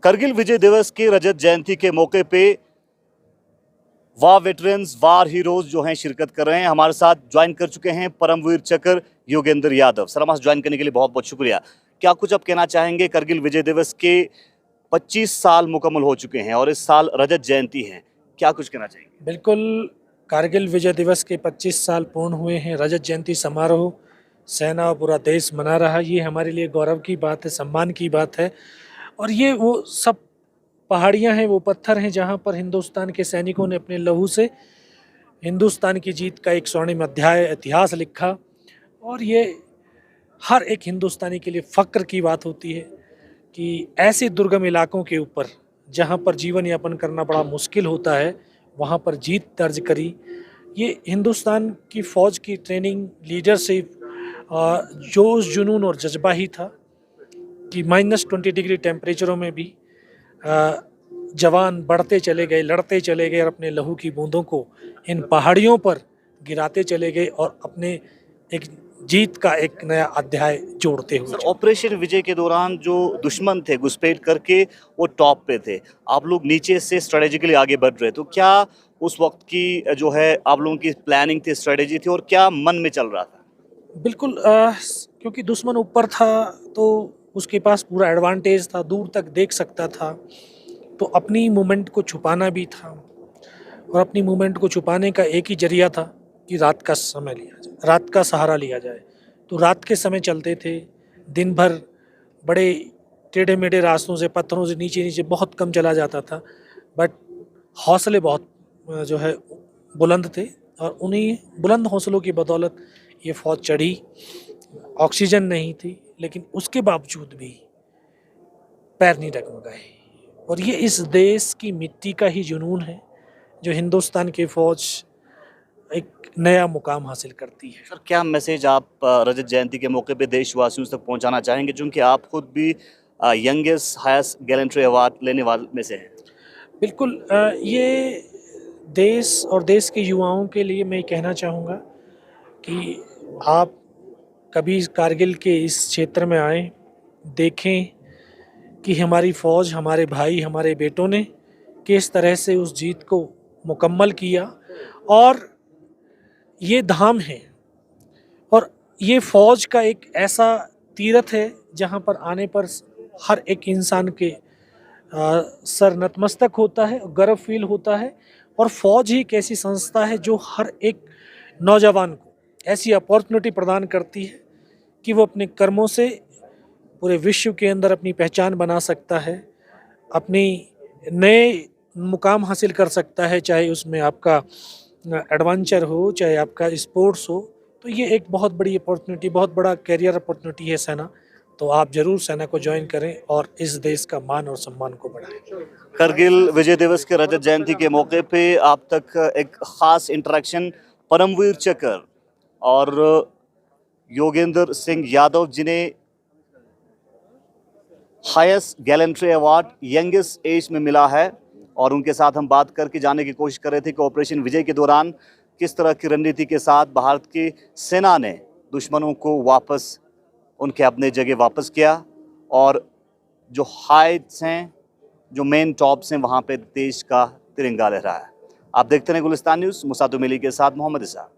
करगिल विजय दिवस की रजत जयंती के मौके पे वार वेटरन्स, वार हीरोज जो हैं शिरकत कर रहे हैं। हमारे साथ ज्वाइन कर चुके हैं परमवीर चक्र योगेंद्र यादव। सर, हमारे ज्वाइन करने के लिए बहुत बहुत शुक्रिया। क्या कुछ आप कहना चाहेंगे? करगिल विजय दिवस के 25 साल मुकम्मल हो चुके हैं और इस साल रजत जयंती है, क्या कुछ कहना चाहेंगे? बिल्कुल, कारगिल विजय दिवस के 25 साल पूर्ण हुए हैं। रजत जयंती समारोह सेना और पूरा देश मना रहा है। ये हमारे लिए गौरव की बात है, सम्मान की बात है। और ये वो सब पहाड़ियाँ हैं, वो पत्थर हैं जहाँ पर हिंदुस्तान के सैनिकों ने अपने लहू से हिंदुस्तान की जीत का एक स्वर्णिम अध्याय इतिहास लिखा। और ये हर एक हिंदुस्तानी के लिए फ़क्र की बात होती है कि ऐसे दुर्गम इलाकों के ऊपर जहाँ पर जीवन यापन करना बड़ा मुश्किल होता है, वहाँ पर जीत दर्ज करी। ये हिंदुस्तान की फ़ौज की ट्रेनिंग, लीडरशिप, जोश, जुनून और जज्बा ही था कि -20 डिग्री टेम्परेचरों में भी जवान बढ़ते चले गए, लड़ते चले गए और अपने लहू की बूंदों को इन पहाड़ियों पर गिराते चले गए और अपने एक जीत का एक नया अध्याय जोड़ते हुए। सर, ऑपरेशन विजय के दौरान जो दुश्मन थे घुसपैठ करके वो टॉप पे थे, आप लोग नीचे से स्ट्रेटेजिकली आगे बढ़ रहे, तो क्या उस वक्त की जो है आप लोगों की प्लानिंग थी, स्ट्रेटेजी थी और क्या मन में चल रहा था? बिल्कुल, क्योंकि दुश्मन ऊपर था तो उसके पास पूरा एडवांटेज था, दूर तक देख सकता था, तो अपनी मूवमेंट को छुपाना भी था। और अपनी मूवमेंट को छुपाने का एक ही जरिया था कि रात का समय लिया जाए, रात का सहारा लिया जाए। तो रात के समय चलते थे, दिन भर बड़े टेढ़े मेढ़े रास्तों से, पत्थरों से नीचे नीचे बहुत कम चला जाता था, बट हौसले बहुत जो है बुलंद थे। और उन्हीं बुलंद हौसलों की बदौलत ये फौज चढ़ी। ऑक्सीजन नहीं थी, लेकिन उसके बावजूद भी पैर नहीं डगमगाए। और ये इस देश की मिट्टी का ही जुनून है जो हिंदुस्तान की फौज एक नया मुकाम हासिल करती है। सर, क्या मैसेज आप रजत जयंती के मौके पे देशवासियों तक पहुंचाना चाहेंगे, चूंकि आप खुद भी यंगेस्ट हाईएस्ट गैलेंट्री अवार्ड लेने वाले में से हैं? बिल्कुल, ये देश और देश के युवाओं के लिए मैं कहना चाहूँगा कि आप कभी कारगिल के इस क्षेत्र में आएँ, देखें कि हमारी फ़ौज, हमारे भाई, हमारे बेटों ने किस तरह से उस जीत को मुकम्मल किया। और ये धाम है और ये फ़ौज का एक ऐसा तीर्थ है जहाँ पर आने पर हर एक इंसान के सर नतमस्तक होता है, गर्व फील होता है। और फ़ौज ही एक ऐसी संस्था है जो हर एक नौजवान को ऐसी अपॉर्चुनिटी प्रदान करती है कि वो अपने कर्मों से पूरे विश्व के अंदर अपनी पहचान बना सकता है, अपनी नए मुकाम हासिल कर सकता है, चाहे उसमें आपका एडवेंचर हो, चाहे आपका स्पोर्ट्स हो। तो ये एक बहुत बड़ी अपॉर्चुनिटी, बहुत बड़ा करियर अपॉर्चुनिटी है सेना। तो आप ज़रूर सेना को ज्वाइन करें और इस देश का मान और सम्मान को बढ़ाएं। करगिल विजय दिवस के रजत जयंती के मौके पे आप तक एक खास इंटरेक्शन परमवीर चक्र और योगेंद्र सिंह यादव, जिन्हें highest gallantry award youngest age में मिला है, और उनके साथ हम बात करके जानने की कोशिश कर रहे थे कि ऑपरेशन विजय के दौरान किस तरह की रणनीति के साथ भारत की सेना ने दुश्मनों को वापस उनके अपने जगह वापस किया, और जो हाइट्स हैं, जो मेन टॉप्स हैं, वहाँ पे देश का तिरंगा लहरा है। आप देखते हैं गुलिस्तान न्यूज़, मुसातु मिली के साथ मोहम्मद इसा।